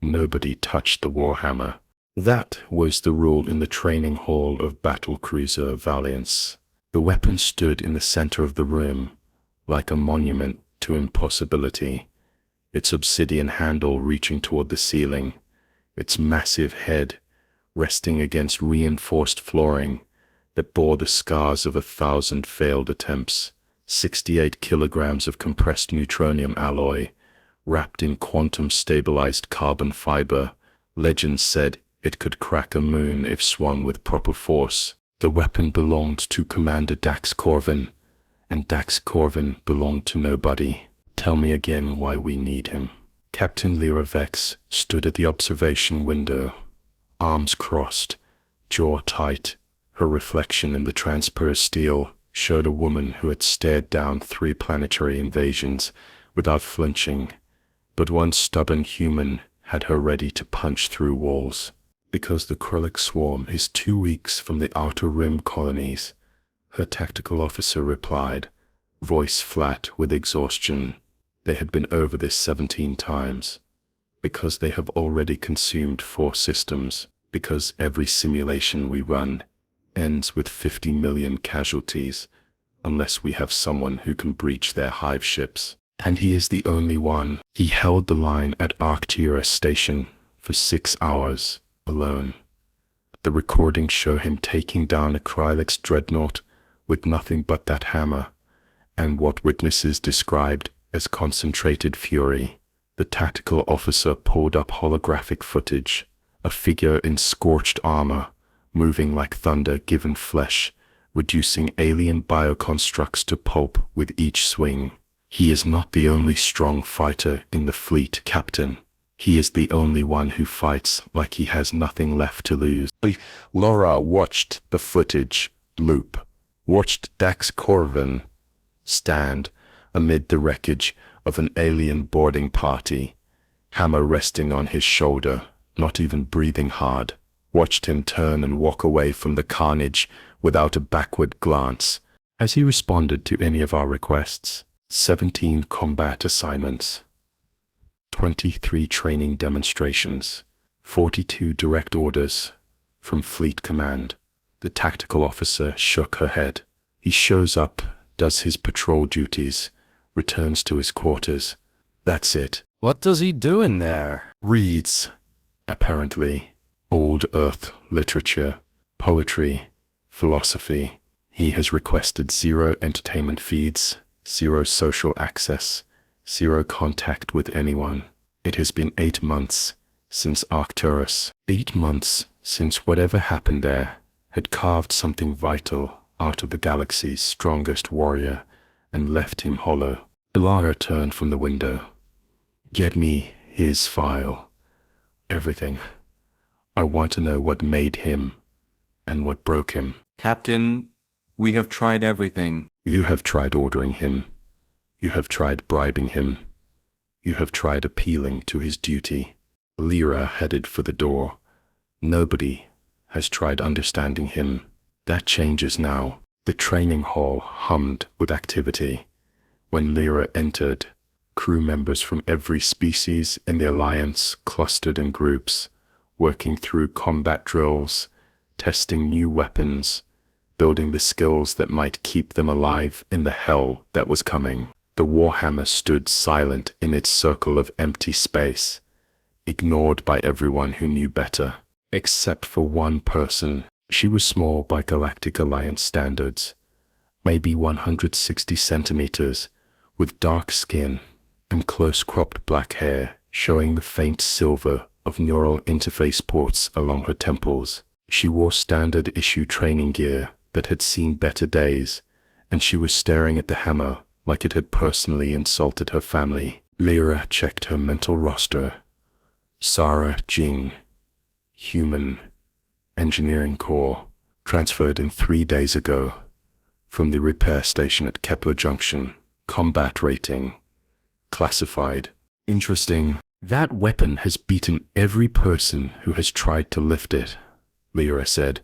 Nobody touched the warhammer. That was the rule in the training hall of battlecruiser Valiance. The weapon stood in the center of the room, like a monument to impossibility, its obsidian handle reaching toward the ceiling, its massive head resting against reinforced flooring that bore the scars of 1,000 failed attempts. 68 kilograms of compressed neutronium alloy, wrapped in quantum-stabilized carbon fiber. Legends said it could crack a moon if swung with proper force. The weapon belonged to Commander Dax Korvenn, and Dax Korvenn belonged to nobody. Tell me again why we need him. Captain Lyra Vex stood at the observation window, arms crossed, jaw tight. Her reflection in the transparent steel showed a woman who had stared down 3 planetary invasions without flinching, but one stubborn human had her ready to punch through walls. Because the Kryllex swarm is 2 weeks from the outer rim colonies, her tactical officer replied, voice flat with exhaustion. They had been over this 17 times. Because they have already consumed 4 systems. Because every simulation we run ends with 50 million casualties, unless we have someone who can breach their hive ships. And he is the only one. He held the line at Arcturus Station for 6 hours, alone. The recordings show him taking down a Kryllex dreadnought with nothing but that hammer, and what witnesses described as concentrated fury. The tactical officer pulled up holographic footage, a figure in scorched armor, moving like thunder-given flesh, reducing alien bioconstructs to pulp with each swing. He is not the only strong fighter in the fleet, Captain. He is the only one who fights like he has nothing left to lose. Laura watched the footage loop, watched Dax Korvenn stand amid the wreckage of an alien boarding party, hammer resting on his shoulder, not even breathing hard. Watched him turn and walk away from the carnage without a backward glance. Has he responded to any of our requests? 17 combat assignments, 23 training demonstrations, 42 direct orders from Fleet Command. The tactical officer shook her head. He shows up, does his patrol duties, returns to his quarters. That's it. What does he do in there? Reads, apparently. Old Earth literature, poetry, philosophy. He has requested 0 entertainment feeds, 0 social access, 0 contact with anyone. It has been 8 months since Arcturus. 8 months since whatever happened there had carved something vital out of the galaxy's strongest warrior and left him hollow. Ilara turned from the window. Get me his file. Everything. I want to know what made him and what broke him. Captain, we have tried everything. You have tried ordering him. You have tried bribing him. You have tried appealing to his duty. Lyra headed for the door. Nobody has tried understanding him. That changes now. The training hall hummed with activity. When Lyra entered, crew members from every species in the Alliance clustered in groups, working through combat drills, testing new weapons, building the skills that might keep them alive in the hell that was coming. The warhammer stood silent in its circle of empty space, ignored by everyone who knew better, except for one person. She was small by Galactic Alliance standards, maybe 160 centimeters, with dark skin and close-cropped black hair showing the faint silver of neural interface ports along her temples. She wore standard-issue training gear that had seen better days, and she was staring at the hammer like it had personally insulted her family. Lyra checked her mental roster. Zara Jin, human, engineering corps, transferred in 3 days ago from the repair station at Kepler Junction. Combat rating, classified. Interesting. That weapon has beaten every person who has tried to lift it, Lyra said,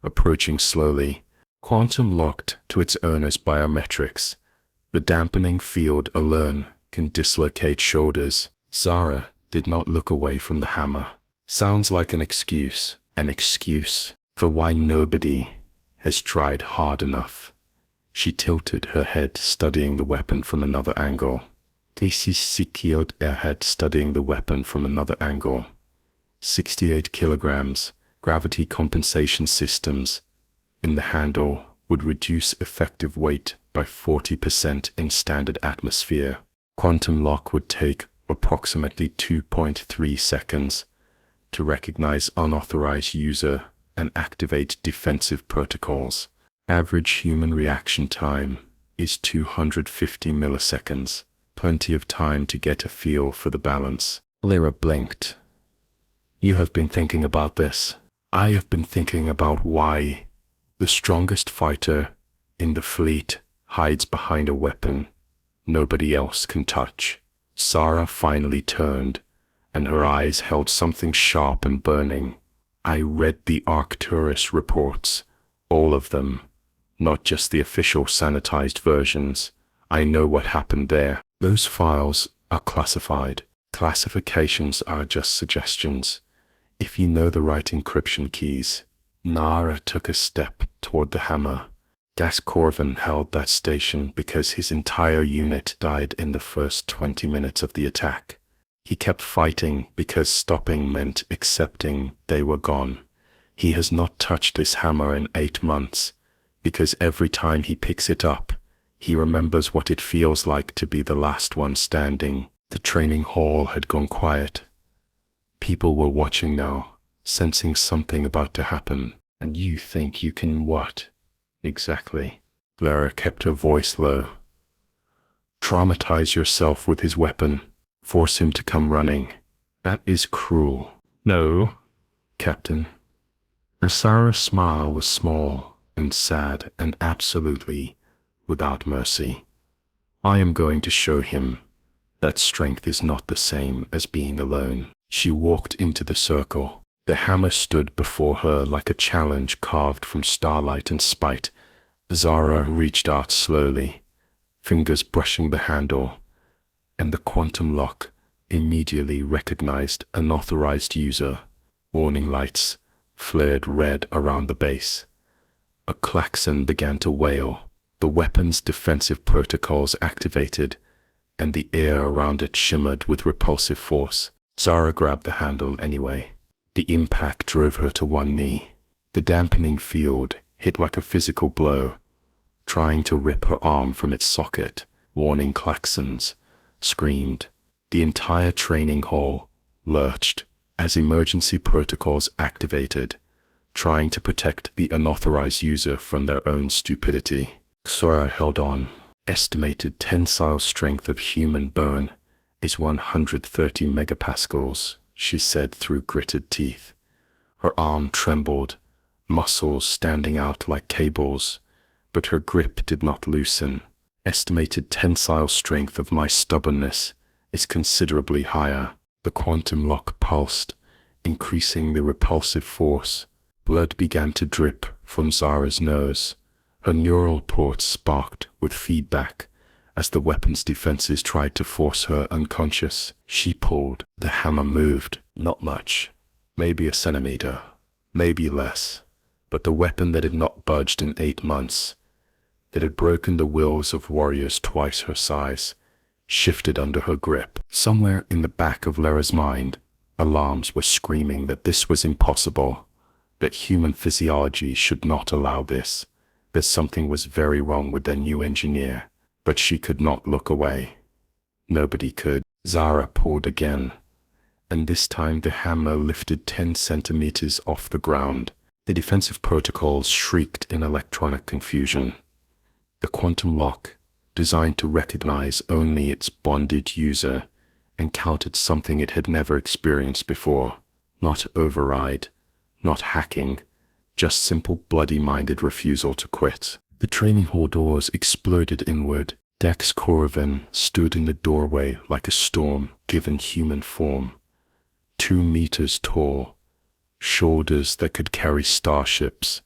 approaching slowly, quantum locked to its owner's biometrics. The dampening field alone can dislocate shoulders. Zara did not look away from the hammer. Sounds like an excuse for why nobody has tried hard enough. She tilted her head, studying the weapon from another angle. Her head, studying the weapon from another angle. 68 kilograms, gravity compensation systems in the handle would reduce effective weight by 40% in standard atmosphere. Quantum lock would take approximately 2.3 seconds to recognize unauthorized user and activate defensive protocols. Average human reaction time is 250 milliseconds. Plenty of time to get a feel for the balance. Lyra blinked. You have been thinking about this. I have been thinking about why the strongest fighter in the fleet hides behind a weapon nobody else can touch. Zara finally turned, and her eyes held something sharp and burning. I read the Arcturus reports, all of them, not just the official sanitized versions. I know what happened there. Those files are classified. Classifications are just suggestions. If you know the right encryption keys. Nara took a step toward the hammer. Dax Korvenn held that station because his entire unit died in the first 20 minutes of the attack. He kept fighting because stopping meant accepting they were gone. He has not touched this hammer in 8 months, because every time he picks it up, he remembers what it feels like to be the last one standing. The training hall had gone quiet. People were watching now, sensing something about to happen. And you think you can what? Exactly. Lyra kept her voice low. Traumatize yourself with his weapon. Force him to come running. That is cruel. No, Captain. Zara's smile was small and sad and absolutely without mercy. I am going to show him that strength is not the same as being alone. She walked into the circle. The hammer stood before her like a challenge carved from starlight and spite. Zara reached out slowly, fingers brushing the handle, and the quantum lock immediately recognized unauthorized user. Warning lights flared red around the base. A klaxon began to wail. The weapon's defensive protocols activated, and the air around it shimmered with repulsive force. Zara grabbed the handle anyway. The impact drove her to one knee. The dampening field hit like a physical blow, trying to rip her arm from its socket. Warning klaxons screamed. The entire training hall lurched as emergency protocols activated, trying to protect the unauthorized user from their own stupidity. Zara held on. Estimated tensile strength of human bone is 130 megapascals, she said through gritted teeth. Her arm trembled, muscles standing out like cables, but her grip did not loosen. Estimated tensile strength of my stubbornness is considerably higher. The quantum lock pulsed, increasing the repulsive force. Blood began to drip from Zara's nose. Her neural ports sparked with feedback as the weapon's defenses tried to force her unconscious. She pulled. The hammer moved. Not much. Maybe a centimeter. Maybe less. But the weapon that had not budged in 8 months, that had broken the wills of warriors twice her size, shifted under her grip. Somewhere in the back of Lyra's mind, alarms were screaming that this was impossible, that human physiology should not allow this, that something was very wrong with their new engineer. But she could not look away. Nobody could. Zara pulled again, and this time the hammer lifted 10 centimeters off the ground. The defensive protocols shrieked in electronic confusion. The quantum lock, designed to recognize only its bonded user, encountered something it had never experienced before. Not override, not hacking, just simple bloody-minded refusal to quit. The training hall doors exploded inward. Dax Korvenn stood in the doorway like a storm-given human form. 2 meters tall, shoulders that could carry starships,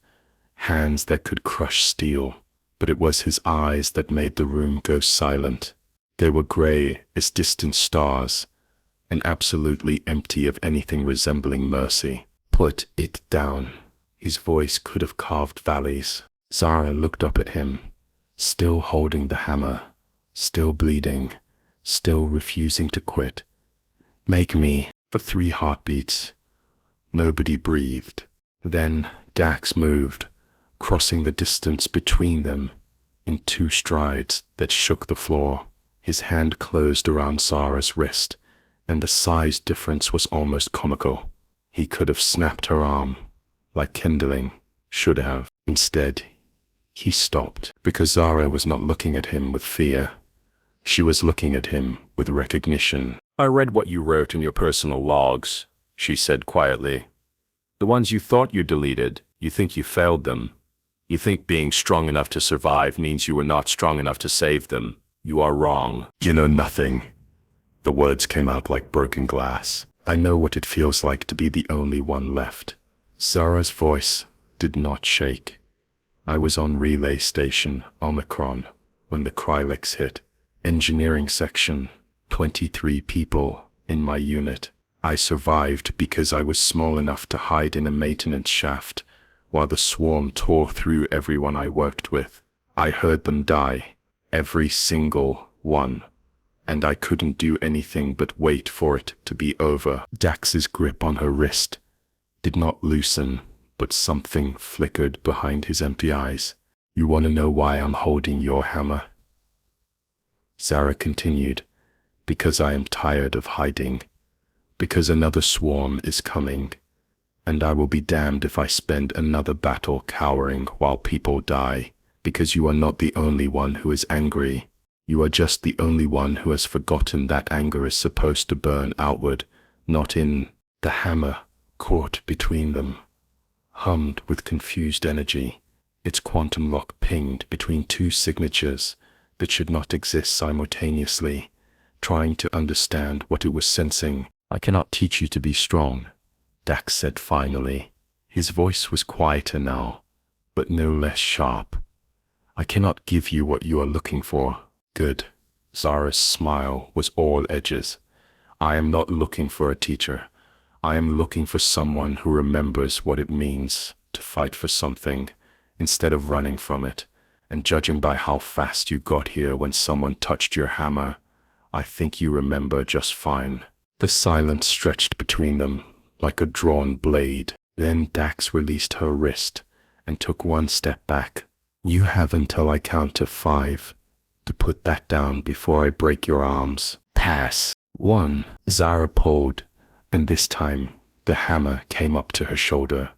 hands that could crush steel. But it was his eyes that made the room go silent. They were gray as distant stars, and absolutely empty of anything resembling mercy. Put it down. His voice could have carved valleys. Zara looked up at him, still holding the hammer, still bleeding, still refusing to quit. Make me. For 3 heartbeats. Nobody breathed. Then Dax moved, crossing the distance between them in 2 strides that shook the floor. His hand closed around Zara's wrist, and the size difference was almost comical. He could have snapped her arm, like kindling, should have. Instead, he stopped, because Zara was not looking at him with fear. She was looking at him with recognition. I read what you wrote in your personal logs, she said quietly. The ones you thought you deleted, you think you failed them. You think being strong enough to survive means you were not strong enough to save them. You are wrong. You know nothing. The words came out like broken glass. I know what it feels like to be the only one left. Zara's voice did not shake. I was on relay station Omicron when the Kryllex hit. Engineering section, 23 people in my unit. I survived because I was small enough to hide in a maintenance shaft while the swarm tore through everyone I worked with. I heard them die, every single one, and I couldn't do anything but wait for it to be over. Dax's grip on her wrist did not loosen, but something flickered behind his empty eyes. You want to know why I'm holding your hammer? Zara continued, because I am tired of hiding, because another swarm is coming, and I will be damned if I spend another battle cowering while people die, because you are not the only one who is angry. You are just the only one who has forgotten that anger is supposed to burn outward, not in. The hammer, caught between them, hummed with confused energy. Its quantum lock pinged between 2 signatures that should not exist simultaneously, trying to understand what it was sensing. I cannot teach you to be strong, Dax said finally. His voice was quieter now, but no less sharp. I cannot give you what you are looking for. Good. Zara's smile was all edges. I am not looking for a teacher. I am looking for someone who remembers what it means to fight for something instead of running from it. And judging by how fast you got here when someone touched your hammer, I think you remember just fine. The silence stretched between them like a drawn blade. Then Dax released her wrist and took 1 step back. You have until I count to 5 to put that down before I break your arms. Pass. 1. Zara pulled, and this time the hammer came up to her shoulder.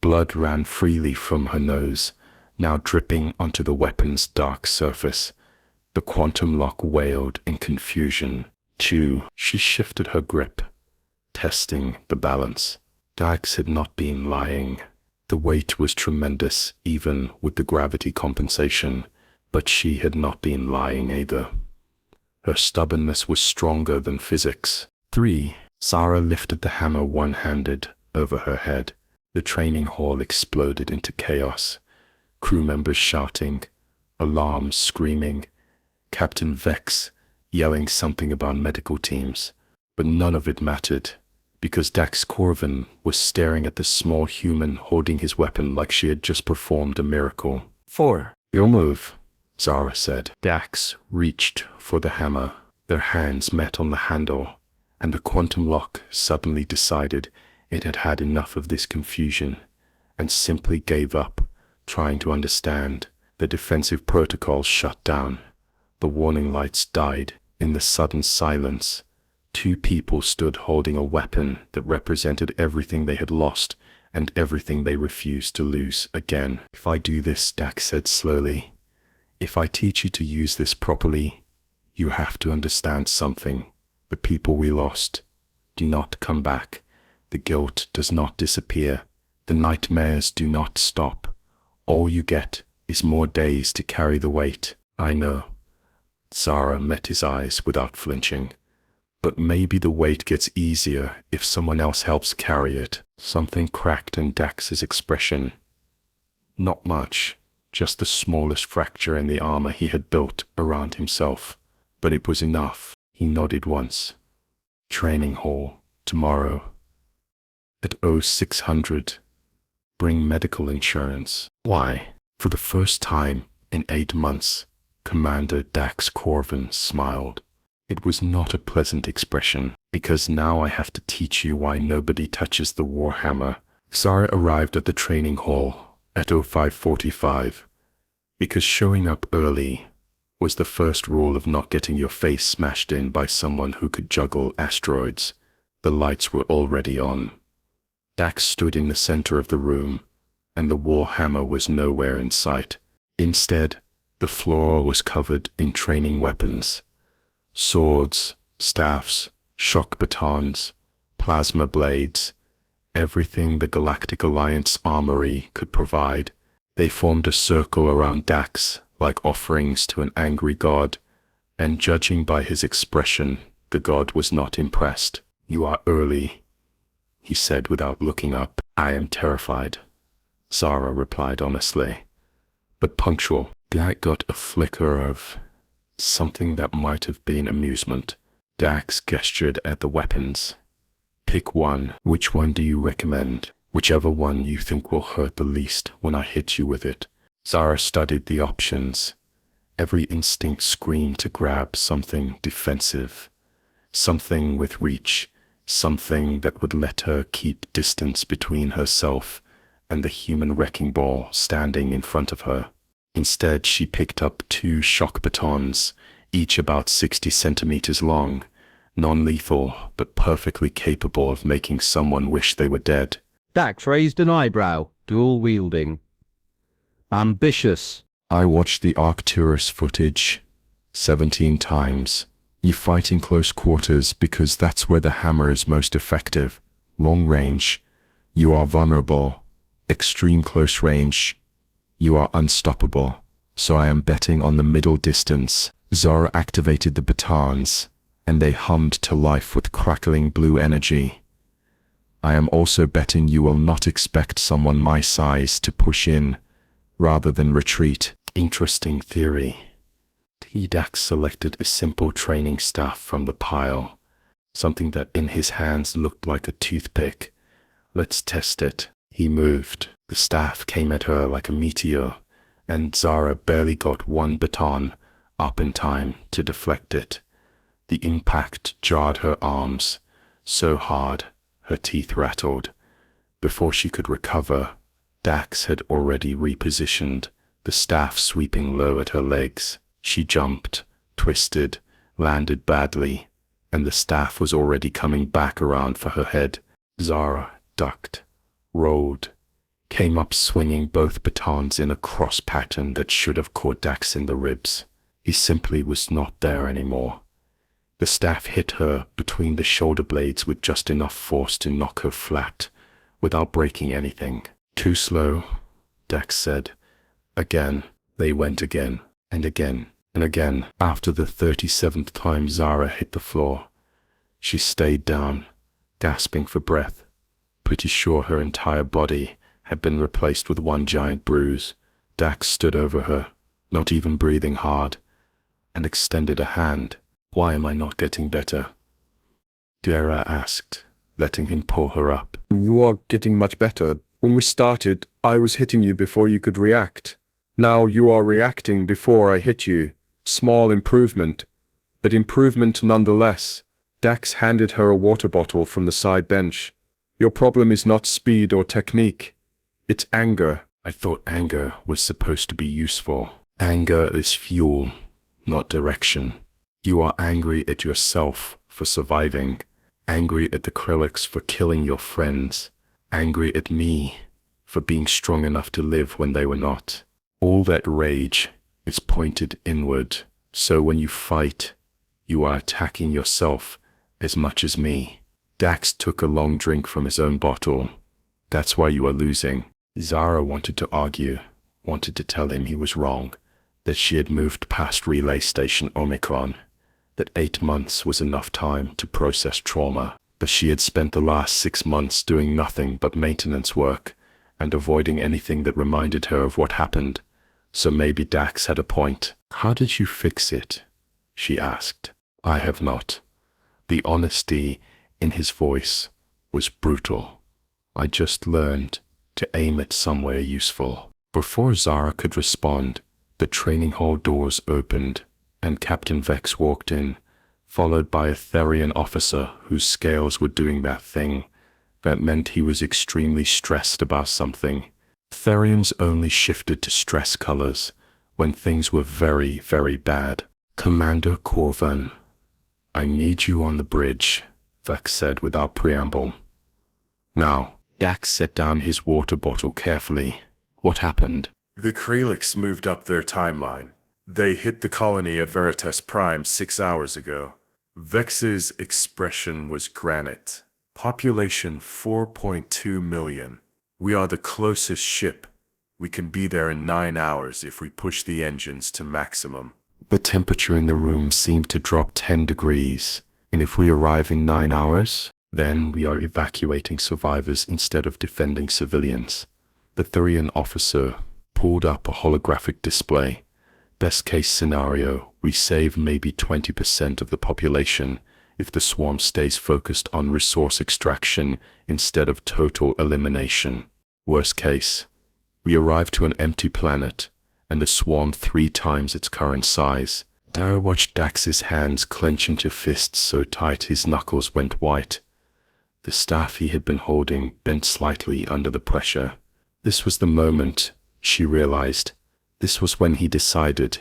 Blood ran freely from her nose, now dripping onto the weapon's dark surface. The quantum lock wailed in confusion. 2. She shifted her grip, testing the balance. Dax had not been lying. The weight was tremendous, even with the gravity compensation, but she had not been lying either. Her stubbornness was stronger than physics. 3. Zara lifted the hammer one-handed over her head. The training hall exploded into chaos. Crew members shouting, alarms screaming, Captain Vex yelling something about medical teams. But none of it mattered, because Dax Korvenn was staring at the small human holding his weapon like she had just performed a miracle. 4. Your move, Zara said. Dax reached for the hammer. Their hands met on the handle, and the quantum lock suddenly decided it had had enough of this confusion and simply gave up trying to understand. The defensive protocols shut down. The warning lights died. In the sudden silence, 2 people stood holding a weapon that represented everything they had lost and everything they refused to lose again. If I do this, Dax said slowly, if I teach you to use this properly, you have to understand something. The people we lost do not come back. The guilt does not disappear. The nightmares do not stop. All you get is more days to carry the weight. I know. Zara met his eyes without flinching. But maybe the weight gets easier if someone else helps carry it. Something cracked in Dax's expression. Not much, just the smallest fracture in the armor he had built around himself. But it was enough. He nodded once. Training hall, tomorrow. At 0600. Bring medical insurance. Why? For the first time in 8 months, Commander Dax Korvenn smiled. It was not a pleasant expression, because now I have to teach you why nobody touches the warhammer. Zara arrived at the training hall at 0545, because showing up early was the first rule of not getting your face smashed in by someone who could juggle asteroids. The lights were already on. Dax stood in the center of the room, and the warhammer was nowhere in sight. Instead, the floor was covered in training weapons. Swords, staffs, shock batons, plasma blades, everything the Galactic Alliance armory could provide. They formed a circle around Dax, like offerings to an angry god, and judging by his expression, the god was not impressed. "You are early," he said without looking up. "I am terrified," Zara replied honestly, "but punctual." I got a flicker of something that might have been amusement. Dax gestured at the weapons. "Pick one. Which one do you recommend?" "Whichever one you think will hurt the least when I hit you with it." Zara studied the options. Every instinct screamed to grab something defensive, something with reach, something that would let her keep distance between herself and the human wrecking ball standing in front of her. Instead, she picked up 2 shock batons, each about 60 centimeters long, non-lethal but perfectly capable of making someone wish they were dead. Dax raised an eyebrow, dual-wielding. Ambitious. I watched the Arcturus footage 17 times. You fight in close quarters because that's where the hammer is most effective. Long range, you are vulnerable. Extreme close range, you are unstoppable. So I am betting on the middle distance. Zara activated the batons, and they hummed to life with crackling blue energy. I am also betting you will not expect someone my size to push in, rather than retreat. Interesting theory. Dax selected a simple training staff from the pile, something that in his hands looked like a toothpick. "Let's test it." He moved. The staff came at her like a meteor, and Zara barely got one baton up in time to deflect it. The impact jarred her arms so hard her teeth rattled. Before she could recover, Dax had already repositioned, the staff sweeping low at her legs. She jumped, twisted, landed badly, and the staff was already coming back around for her head. Zara ducked, rolled, came up swinging both batons in a cross pattern that should have caught Dax in the ribs. He simply was not there anymore. The staff hit her between the shoulder blades with just enough force to knock her flat, without breaking anything. "Too slow," Dax said. Again, they went again, and again, and again. After the 37th time Zara hit the floor, she stayed down, gasping for breath, pretty sure her entire body had been replaced with one giant bruise. Dax stood over her, not even breathing hard, and extended a hand. "Why am I not getting better?" Zara asked, letting him pull her up. "You are getting much better. When we started, I was hitting you before you could react. Now you are reacting before I hit you. Small improvement, but improvement nonetheless." Dax handed her a water bottle from the side bench. "Your problem is not speed or technique. It's anger." I thought anger was supposed to be useful. Anger is fuel, not direction. You are angry at yourself for surviving, angry at the Kryllex for killing your friends, angry at me for being strong enough to live when they were not. All that rage is pointed inward, so when you fight, you are attacking yourself as much as me. Dax took a long drink from his own bottle. "That's why you are losing." Zara wanted to argue, wanted to tell him he was wrong, that she had moved past Relay Station Omicron, that 8 months was enough time to process trauma, but she had spent the last 6 months doing nothing but maintenance work and avoiding anything that reminded her of what happened. So maybe Dax had a point. "How did you fix it?" she asked. "I have not. The honesty in his voice was brutal. I just learned to aim it somewhere useful. Before Zara could respond, the training hall doors opened, and Captain Vex walked in, followed by a Therian officer whose scales were doing that thing that meant he was extremely stressed about something. Therians only shifted to stress colors when things were very, very bad. "Commander Korvenn, I need you on the bridge," Vex said without preamble. Now, Dax set down his water bottle carefully. What happened? The Kryllex moved up their timeline. They hit the colony at Veritas Prime 6 hours ago. Vex's expression was granite. Population 4.2 million. We are the closest ship. We can be there in 9 hours if we push the engines to maximum. The temperature in the room seemed to drop 10 degrees, and if we arrive in 9 hours, then we are evacuating survivors instead of defending civilians. The Therian officer pulled up a holographic display. Best case scenario, we save maybe 20% of the population if the swarm stays focused on resource extraction instead of total elimination. Worst case, we arrive to an empty planet and the swarm 3 times its current size. Dara watched Dax's hands clench into fists so tight his knuckles went white. The staff he had been holding bent slightly under the pressure. This was the moment, she realized. This was when he decided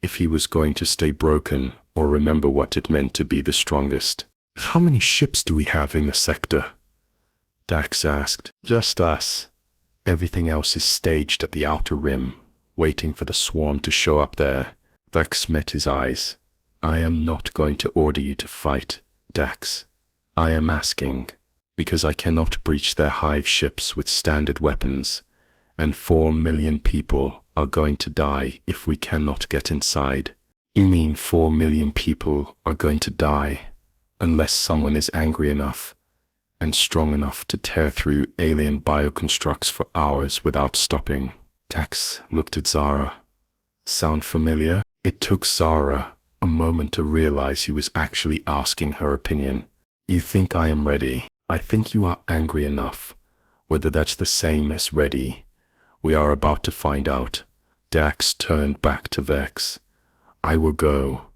if he was going to stay broken or remember what it meant to be the strongest. "How many ships do we have in the sector?" Dax asked. "Just us. Everything else is staged at the outer rim, waiting for the swarm to show up there." Dax met his eyes. "I am not going to order you to fight, Dax. I am asking, because I cannot breach their hive ships with standard weapons, and 4 million people are going to die if we cannot get inside." "You mean 4 million people are going to die unless someone is angry enough and strong enough to tear through alien bioconstructs for hours without stopping?" Dax looked at Zara. Sound familiar? It took Zara a moment to realize he was actually asking her opinion. "You think I am ready? I think you are angry enough. Whether that's the same as ready, we are about to find out." Dax turned back to Vex. "I will go,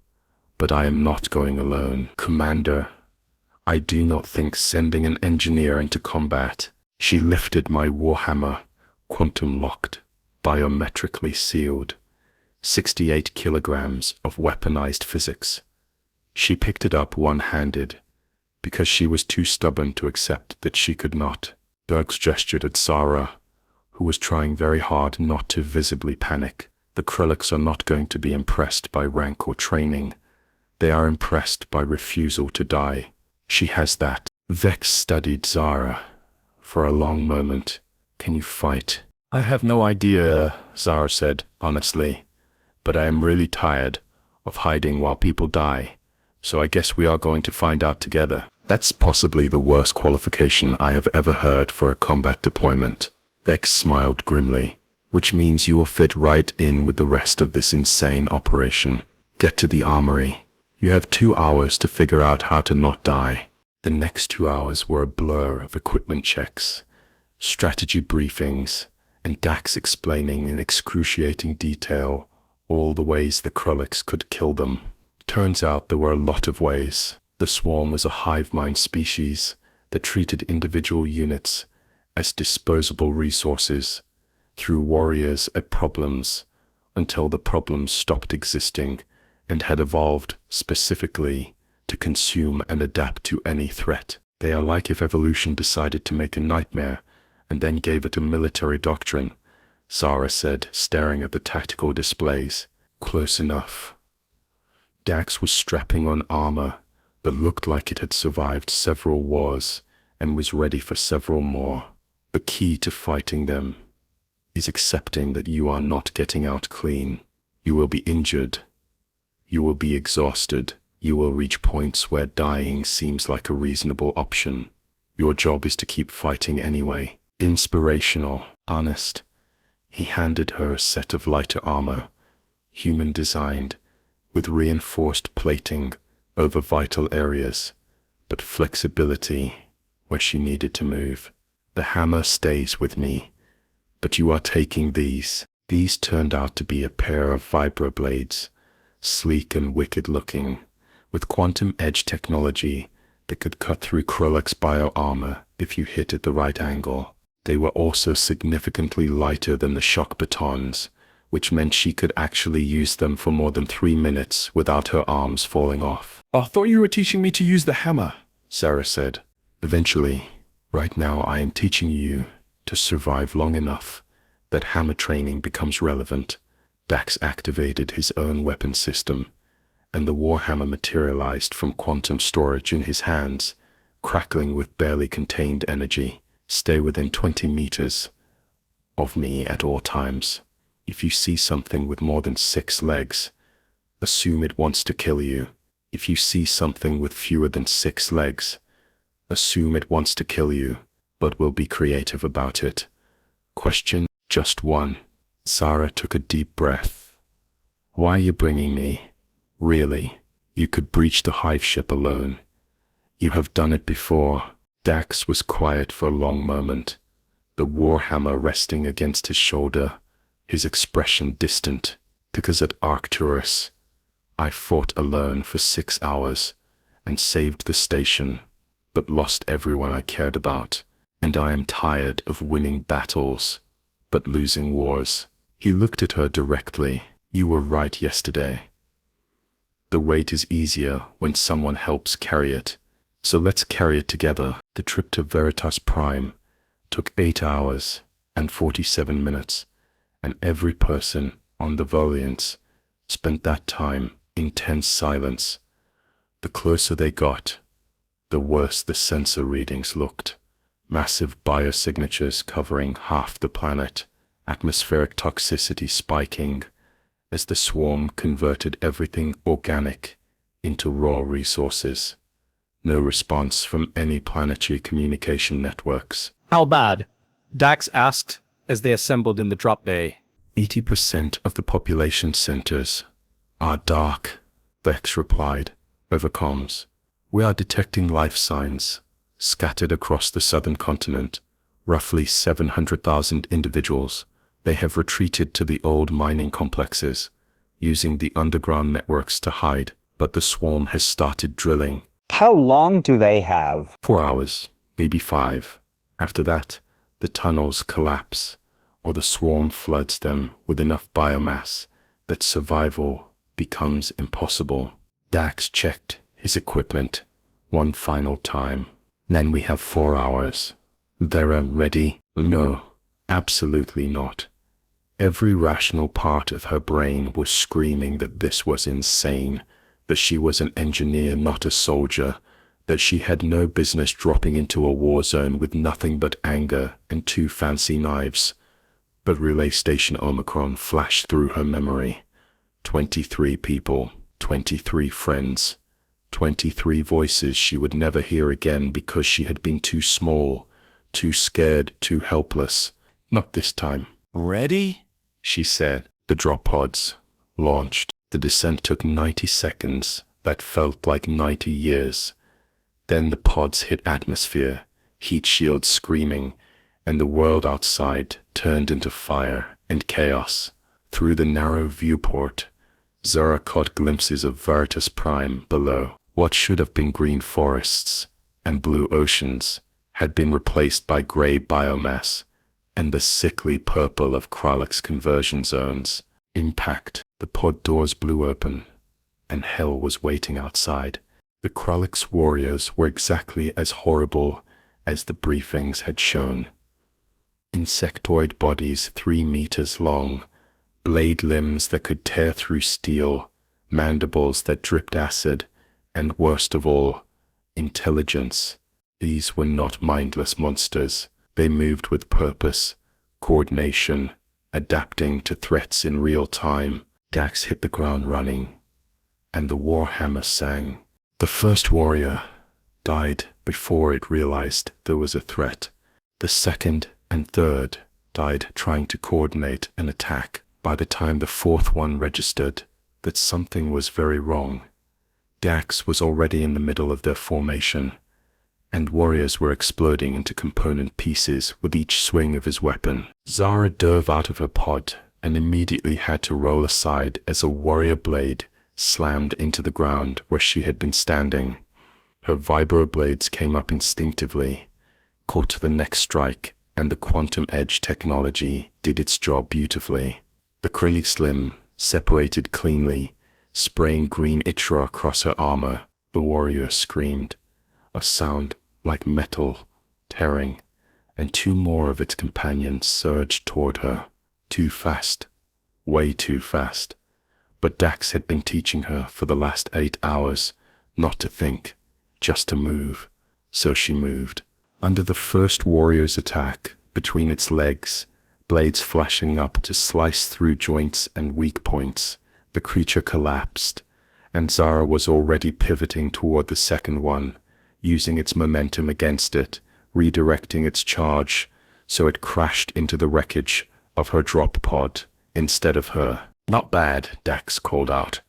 but I am not going alone. Commander, I do not think sending an engineer into combat." She lifted my warhammer, quantum-locked, biometrically sealed. 68 kilograms of weaponized physics. She picked it up one-handed, because she was too stubborn to accept that she could not. Dax gestured at Zara, who was trying very hard not to visibly panic. "The Kryllex are not going to be impressed by rank or training. They are impressed by refusal to die. She has that." Vex studied Zara for a long moment. "Can you fight?" "I have no idea," Zara said, honestly. "But I am really tired of hiding while people die. So I guess we are going to find out together." That's possibly the worst qualification I have ever heard for a combat deployment. Vex smiled grimly. "Which means you will fit right in with the rest of this insane operation. Get to the armory. You have 2 hours to figure out how to not die." The next 2 hours were a blur of equipment checks, strategy briefings, and Dax explaining in excruciating detail all the ways the Kryllex could kill them. Turns out there were a lot of ways. The swarm was a hive mind species that treated individual units as disposable resources, threw warriors at problems until the problems stopped existing and had evolved specifically to consume and adapt to any threat. They are like if evolution decided to make a nightmare and then gave it a military doctrine, Zara said, staring at the tactical displays. "Close enough." Dax was strapping on armor that looked like it had survived several wars and was ready for several more. The key to fighting them is accepting that you are not getting out clean. You will be injured. You will be exhausted. You will reach points where dying seems like a reasonable option. Your job is to keep fighting anyway. Inspirational, honest. He handed her a set of lighter armor, human-designed, with reinforced plating over vital areas. but flexibility where she needed to move. The hammer stays with me, but you are taking these. These turned out to be a pair of vibroblades, sleek and wicked looking, with quantum edge technology that could cut through Kryllex bio armor if you hit at the right angle. They were also significantly lighter than the shock batons, which meant she could actually use them for more than 3 minutes without her arms falling off. I thought you were teaching me to use the hammer, Zara said. Eventually, right now I am teaching you to survive long enough that hammer training becomes relevant. Dax activated his own weapon system, and the warhammer materialized from quantum storage in his hands, crackling with barely contained energy. Stay within 20 meters of me at all times. If you see something with more than 6 legs, assume it wants to kill you. If you see something with fewer than 6 legs, assume it wants to kill you, but will be creative about it. Question just 1. Zara took a deep breath. Why are you bringing me? Really? You could breach the hive ship alone. You have done it before. Dax was quiet for a long moment, the warhammer resting against his shoulder, his expression distant, because at Arcturus, I fought alone for 6 hours and saved the station, but lost everyone I cared about, and I am tired of winning battles, but losing wars. He looked at her directly. You were right yesterday. The weight is easier when someone helps carry it, so let's carry it together. The trip to Veritas Prime took 8 hours and 47 minutes, and every person on the Voliants spent that time in tense silence. The closer they got, the worse the sensor readings looked. Massive biosignatures covering half the planet, atmospheric toxicity spiking as the swarm converted everything organic into raw resources. No response from any planetary communication networks. How bad? Dax asked as they assembled in the drop bay. 80% of the population centers are dark, Dax replied, over comms. We are detecting life signs scattered across the southern continent, roughly 700,000 individuals. They have retreated to the old mining complexes, using the underground networks to hide, but the swarm has started drilling. How long do they have? 4 hours, maybe 5. After that, the tunnels collapse, or the swarm floods them with enough biomass that survival becomes impossible. Dax checked his equipment one final time. Then we have 4 hours. They're ready? No, absolutely not. Every rational part of her brain was screaming that this was insane, that she was an engineer, not a soldier, that she had no business dropping into a war zone with nothing but anger and 2 fancy knives. But Relay Station Omicron flashed through her memory. 23 people, 23 friends, 23 voices she would never hear again because she had been too small, too scared, too helpless. Not this time. Ready? She said. The drop pods launched. The descent took 90 seconds. That felt like 90 years. Then the pods hit atmosphere, heat shields screaming, and the world outside turned into fire and chaos. Through the narrow viewport, Zara caught glimpses of Veritas Prime below. What should have been green forests and blue oceans had been replaced by gray biomass and the sickly purple of Kryllex conversion zones. Impact. The pod doors blew open, and hell was waiting outside. The Kryllex warriors were exactly as horrible as the briefings had shown. Insectoid bodies 3 meters long, blade limbs that could tear through steel, mandibles that dripped acid, and worst of all, intelligence. These were not mindless monsters. They moved with purpose, coordination, adapting to threats in real time. Dax hit the ground running, and the warhammer sang. The first warrior died before it realized there was a threat. The second and third died trying to coordinate an attack. By the time the fourth one registered that something was very wrong, Dax was already in the middle of their formation, and warriors were exploding into component pieces with each swing of his weapon. Zara dove out of her pod and immediately had to roll aside as a warrior blade slammed into the ground where she had been standing. Her vibroblades came up instinctively, caught the next strike, and the quantum edge technology did its job beautifully. The Kryllex limb separated cleanly, spraying green ichor across her armor. The warrior screamed, a sound like metal tearing, and two more of its companions surged toward her. Too fast, way too fast. But Dax had been teaching her for the last 8 hours not to think, just to move. So she moved. Under the first warrior's attack, between its legs, blades flashing up to slice through joints and weak points, the creature collapsed, and Zara was already pivoting toward the second one, using its momentum against it, redirecting its charge, so it crashed into the wreckage of her drop pod instead of her. "Not bad," Dax called out,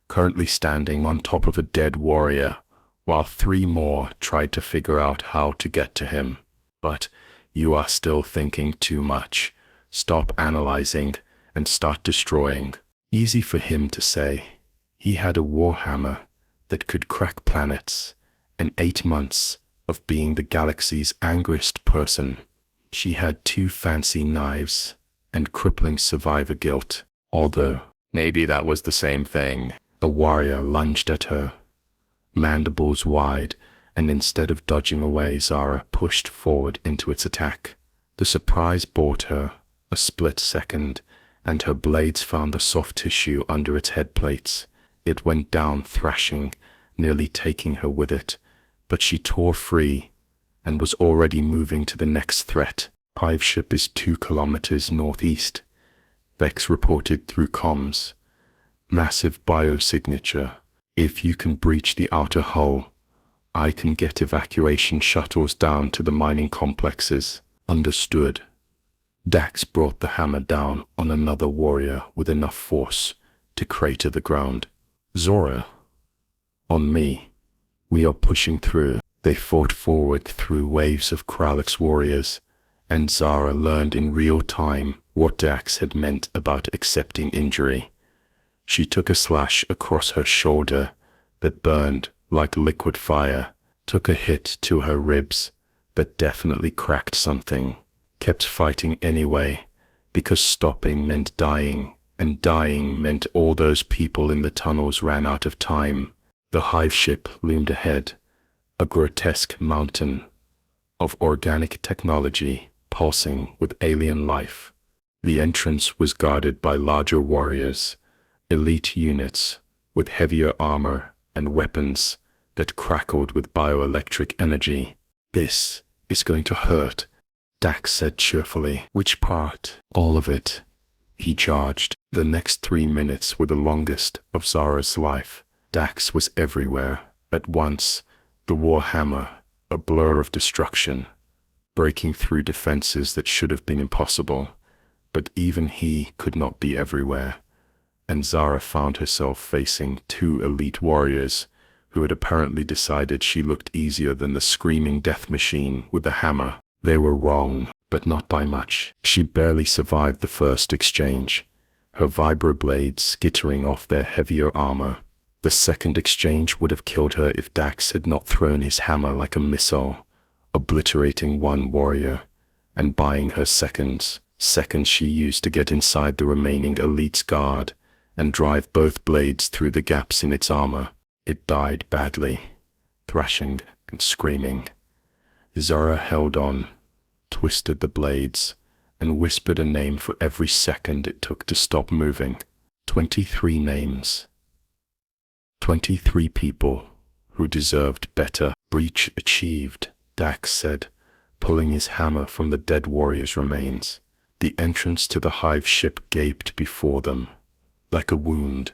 currently standing on top of a dead warrior, while 3 more tried to figure out how to get to him. "But you are still thinking too much. Stop analyzing and start destroying." Easy for him to say. He had a warhammer that could crack planets, and 8 months of being the galaxy's angriest person. She had 2 fancy knives and crippling survivor guilt. Although, maybe that was the same thing. The warrior lunged at her, mandibles wide, and instead of dodging away, Zara pushed forward into its attack. The surprise bought her a split second, and her blades found the soft tissue under its head plates. It went down thrashing, nearly taking her with it, but she tore free and was already moving to the next threat. "Hive ship is 2 kilometers northeast," Vex reported through comms. "Massive biosignature. If you can breach the outer hull, I can get evacuation shuttles down to the mining complexes." "Understood." Dax brought the hammer down on another warrior with enough force to crater the ground. "Zora, on me. We are pushing through." They fought forward through waves of Kryllex warriors, and Zara learned in real time what Dax had meant about accepting injury. She took a slash across her shoulder that burned like liquid fire, took a hit to her ribs that definitely cracked something, kept fighting anyway, because stopping meant dying, and dying meant all those people in the tunnels ran out of time. The hive ship loomed ahead, a grotesque mountain of organic technology pulsing with alien life. The entrance was guarded by larger warriors, elite units with heavier armor and weapons that crackled with bioelectric energy. "This is going to hurt," Dax said cheerfully. "Which part?" "All of it," he charged. The next 3 minutes were the longest of Zara's life. Dax was everywhere at once, the warhammer, a blur of destruction, breaking through defenses that should have been impossible. But even he could not be everywhere, and Zara found herself facing 2 elite warriors who had apparently decided she looked easier than the screaming death machine with the hammer. They were wrong, but not by much. She barely survived the first exchange, her vibroblades skittering off their heavier armor. The second exchange would have killed her if Dax had not thrown his hammer like a missile, obliterating 1 warrior, and buying her seconds she used to get inside the remaining elite's guard and drive both blades through the gaps in its armor. It died badly, thrashing and screaming. Zara held on, twisted the blades, and whispered a name for every second it took to stop moving. 23 names. 23 people who deserved better. "Breach achieved," Dax said, pulling his hammer from the dead warrior's remains. The entrance to the hive ship gaped before them, like a wound.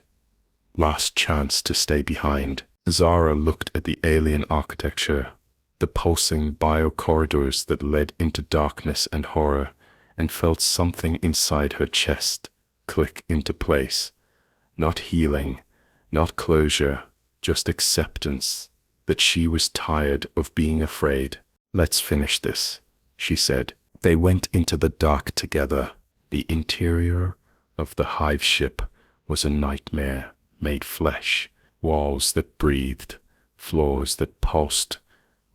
Last chance to stay behind. Zara looked at the alien architecture, the pulsing bio-corridors that led into darkness and horror, and felt something inside her chest click into place. Not healing, not closure, just acceptance. that she was tired of being afraid. "Let's finish this," she said. They went into the dark together. The interior of the hive ship was a nightmare made flesh, walls that breathed, floors that pulsed,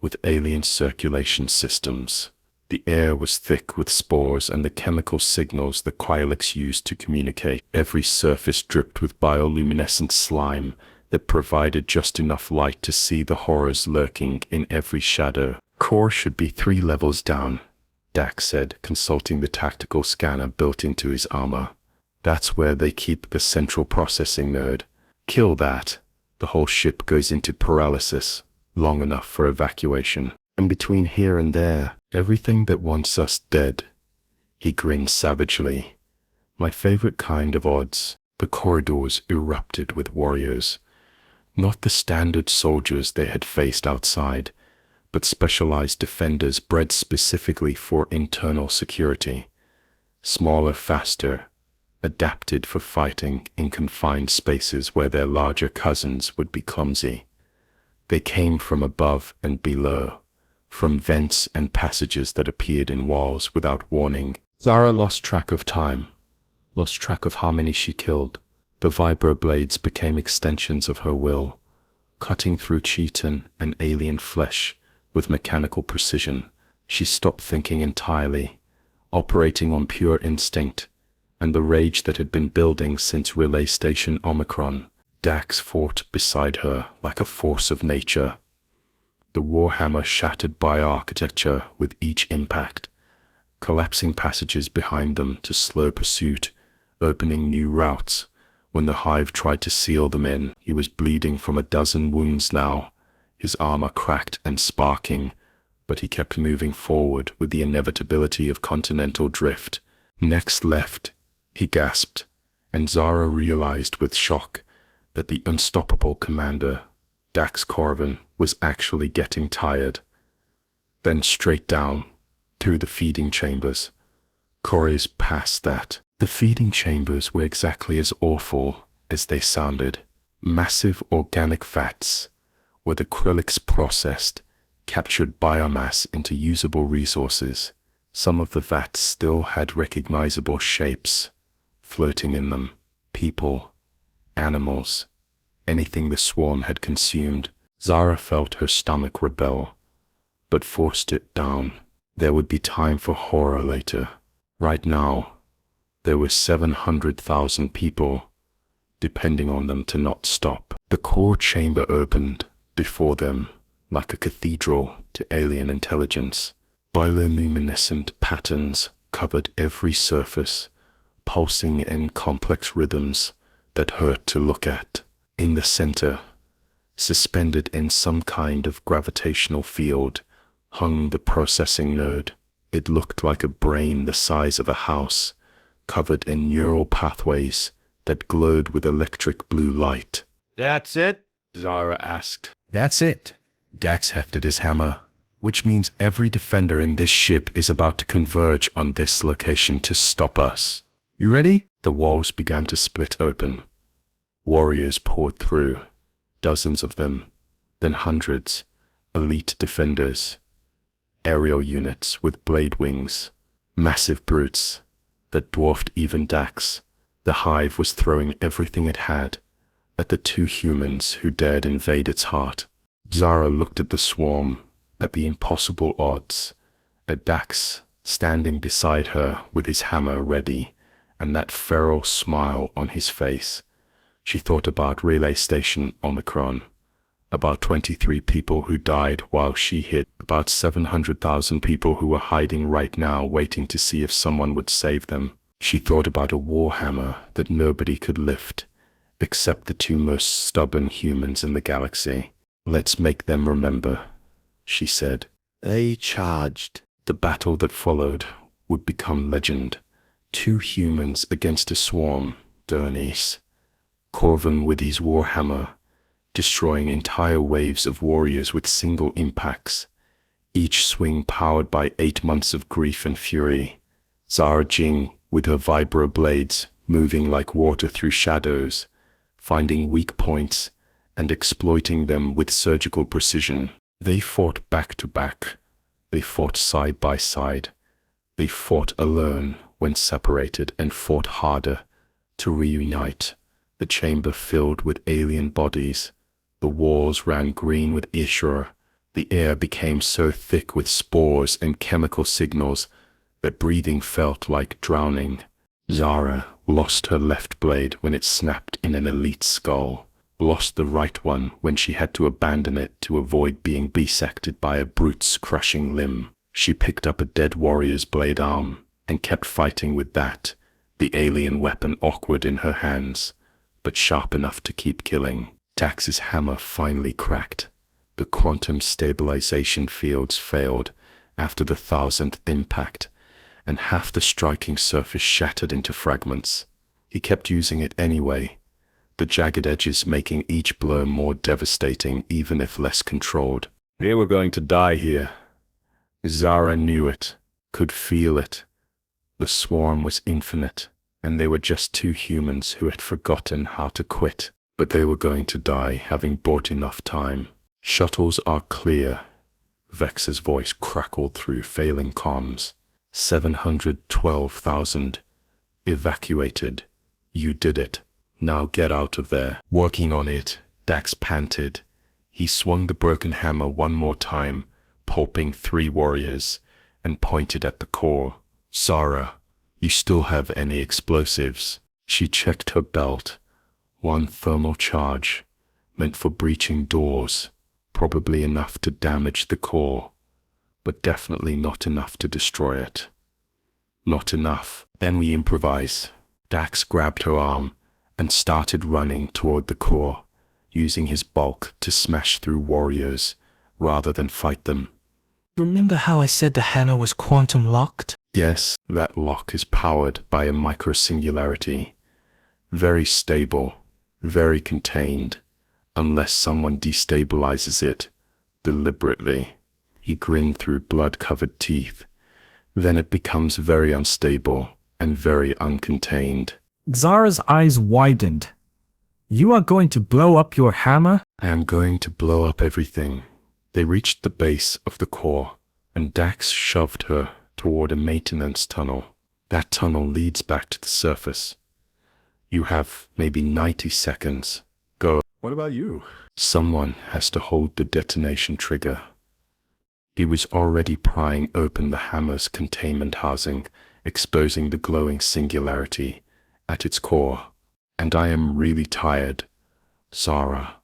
with alien circulation systems. The air was thick with spores and the chemical signals the Kryllex used to communicate. Every surface dripped with bioluminescent slime that provided just enough light to see the horrors lurking in every shadow. "Core should be 3 levels down," Dax said, consulting the tactical scanner built into his armor. "That's where they keep the central processing node. Kill that, the whole ship goes into paralysis, long enough for evacuation. And between here and there, everything that wants us dead." He grinned savagely. "My favorite kind of odds." The corridors erupted with warriors. Not the standard soldiers they had faced outside, but specialized defenders bred specifically for internal security. Smaller, faster, adapted for fighting in confined spaces where their larger cousins would be clumsy. They came from above and below, from vents and passages that appeared in walls without warning. Zara lost track of time, lost track of how many she killed. The vibroblades became extensions of her will, cutting through chitin and alien flesh with mechanical precision. She stopped thinking entirely, operating on pure instinct and the rage that had been building since Relay Station Omicron. Dax fought beside her like a force of nature, the warhammer shattered by architecture with each impact, collapsing passages behind them to slow pursuit, opening new routes. When the hive tried to seal them in, he was bleeding from a dozen wounds now, his armor cracked and sparking, but he kept moving forward with the inevitability of continental drift. "Next left," he gasped, and Zara realized with shock that the unstoppable commander, Dax Korvenn, was actually getting tired. Then straight down, through the feeding chambers. Corey's past that. The feeding chambers were exactly as awful as they sounded. Massive organic vats, where the Kryllex processed, captured biomass into usable resources. Some of the vats still had recognizable shapes floating in them. People, animals, anything the swarm had consumed. Zara felt her stomach rebel, but forced it down. There would be time for horror later. Right now, there were 700,000 people, depending on them to not stop. The core chamber opened before them like a cathedral to alien intelligence. Bioluminescent patterns covered every surface, pulsing in complex rhythms that hurt to look at. In the center, suspended in some kind of gravitational field, hung the processing node. It looked like a brain the size of a house, covered in neural pathways that glowed with electric blue light. That's it? Zara asked. That's it. Dax hefted his hammer, which means every defender in this ship is about to converge on this location to stop us. You ready? The walls began to split open. Warriors poured through, dozens of them, then hundreds, elite defenders, aerial units with blade wings, massive brutes that dwarfed even Dax. The hive was throwing everything it had at the 2 humans who dared invade its heart. Zara looked at the swarm, at the impossible odds, at Dax standing beside her with his hammer ready, and that feral smile on his face. She thought about Relay Station Omicron, about 23 people who died while she hid, about 700,000 people who were hiding right now waiting to see if someone would save them. She thought about a warhammer that nobody could lift, except the 2 most stubborn humans in the galaxy. "Let's make them remember," she said. They charged. The battle that followed would become legend. 2 humans against a swarm, Bernice. Korvenn with his warhammer, destroying entire waves of warriors with single impacts, each swing powered by 8 months of grief and fury. Zara Jin with her vibroblades, moving like water through shadows, finding weak points and exploiting them with surgical precision. They fought back to back. They fought side by side. They fought alone when separated and fought harder to reunite. The chamber filled with alien bodies. The walls ran green with ichor. The air became so thick with spores and chemical signals that breathing felt like drowning. Zara lost her left blade when it snapped in an elite skull, lost the right one when she had to abandon it to avoid being bisected by a brute's crushing limb. She picked up a dead warrior's blade arm and kept fighting with that, the alien weapon awkward in her hands, but sharp enough to keep killing. Dax's hammer finally cracked. The quantum stabilization fields failed after the 1000th impact, and half the striking surface shattered into fragments. He kept using it anyway, the jagged edges making each blow more devastating even if less controlled. They were going to die here. Zara knew it, could feel it. The swarm was infinite, and they were just two humans who had forgotten how to quit. But they were going to die having bought enough time. Shuttles are clear. Vex's voice crackled through failing comms. 712,000. Evacuated. You did it. Now get out of there. Working on it, Dax panted. He swung the broken hammer one more time, pulping 3 warriors, and pointed at the core. Zara, you still have any explosives? She checked her belt. 1 thermal charge, meant for breaching doors, probably enough to damage the core, but definitely not enough to destroy it. Not enough. Then we improvise. Dax grabbed her arm and started running toward the core, using his bulk to smash through warriors rather than fight them. Remember how I said the hammer was quantum locked? Yes, that lock is powered by a microsingularity. Very stable. Very contained, unless someone destabilizes it, deliberately. He grinned through blood-covered teeth. Then it becomes very unstable and very uncontained. Zara's eyes widened. You are going to blow up your hammer? I am going to blow up everything. They reached the base of the core, and Dax shoved her toward a maintenance tunnel. That tunnel leads back to the surface. You have maybe 90 seconds. Go. What about you? Someone has to hold the detonation trigger. He was already prying open the hammer's containment housing, exposing the glowing singularity at its core. And I am really tired, Zara.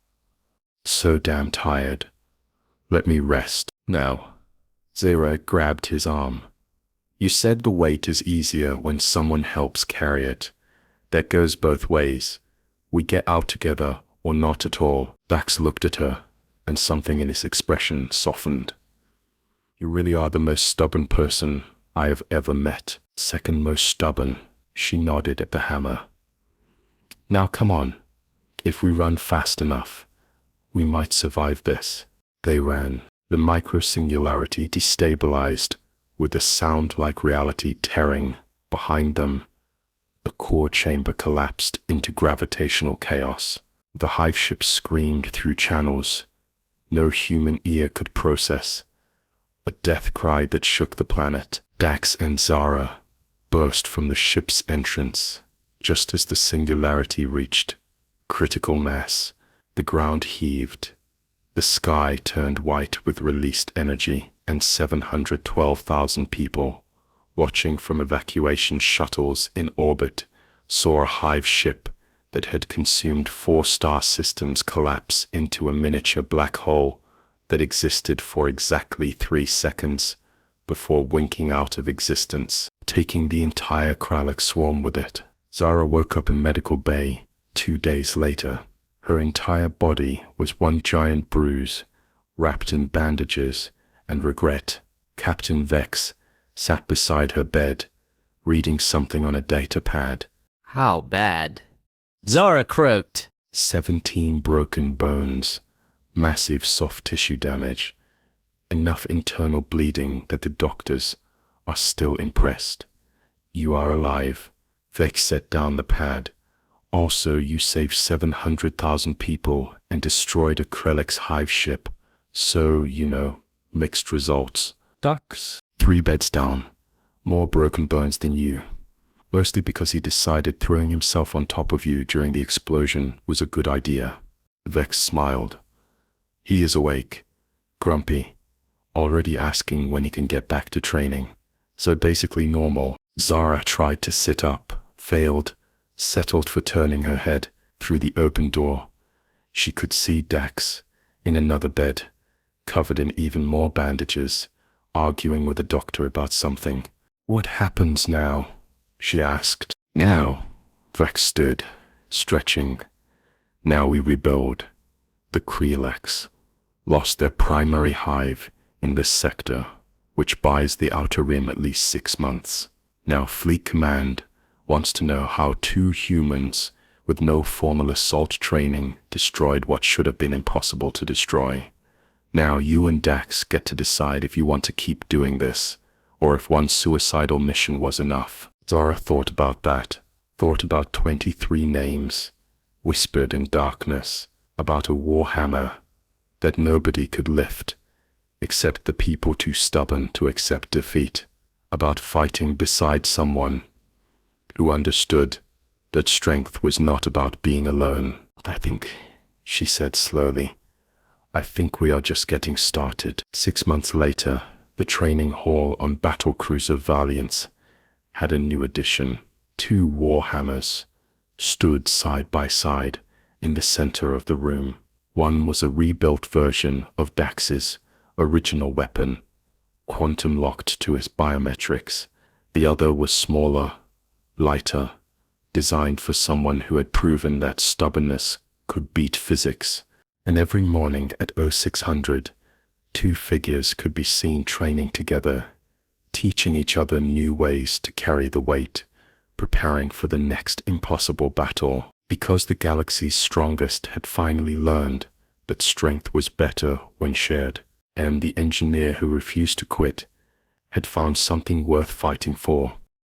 So damn tired. Let me rest now. Zara grabbed his arm. You said the weight is easier when someone helps carry it. That goes both ways. We get out together or not at all. Dax looked at her, and something in his expression softened. You really are the most stubborn person I have ever met. Second most stubborn. She nodded at the hammer. Now come on. If we run fast enough, we might survive this. They ran. The microsingularity destabilized, with a sound like reality tearing behind them. The core chamber collapsed into gravitational chaos. The hive ship screamed through channels no human ear could process. A death cry that shook the planet. Dax and Zara burst from the ship's entrance just as the singularity reached critical mass. The ground heaved. The sky turned white with released energy, and 712,000 people, watching from evacuation shuttles in orbit, saw a hive ship that had consumed 4 star systems collapse into a miniature black hole that existed for exactly 3 seconds before winking out of existence, taking the entire Kryllex swarm with it. Zara woke up in medical bay 2 days later. Her entire body was one giant bruise, wrapped in bandages and regret. Captain Vex sat beside her bed, reading something on a data pad. How bad? Zara croaked. 17 broken bones, massive soft tissue damage, enough internal bleeding that the doctors are still impressed. You are alive. Vex set down the pad, Also, you saved 700,000 people and destroyed a Kryllex hive ship. So, mixed results. Dax, 3 beds down. More broken bones than you. Mostly because he decided throwing himself on top of you during the explosion was a good idea. Vex smiled. He is awake, grumpy, already asking when he can get back to training. So basically normal. Zara tried to sit up, failed, settled for turning her head through the open door. She could see Dax, in another bed, covered in even more bandages, arguing with the doctor about something. What happens now? She asked. Now, Vex stood, stretching. Now we rebuild. The Kryllex lost their primary hive in this sector, which buys the Outer Rim at least 6 months. Now Fleet Command wants to know how 2 humans with no formal assault training destroyed what should have been impossible to destroy. Now you and Dax get to decide if you want to keep doing this, or if one suicidal mission was enough. Zara thought about that, thought about 23 names, whispered in darkness, about a warhammer that nobody could lift, except the people too stubborn to accept defeat, about fighting beside someone who understood that strength was not about being alone. I think, she said slowly, I think we are just getting started. 6 months later, the training hall on battlecruiser Valiance had a new addition. 2 warhammers stood side by side in the center of the room. One was a rebuilt version of Dax's original weapon, quantum locked to his biometrics. The other was smaller, lighter, designed for someone who had proven that stubbornness could beat physics. And every morning at 0600, 2 figures could be seen training together, teaching each other new ways to carry the weight, preparing for the next impossible battle. Because the galaxy's strongest had finally learned that strength was better when shared, and the engineer who refused to quit had found something worth fighting for.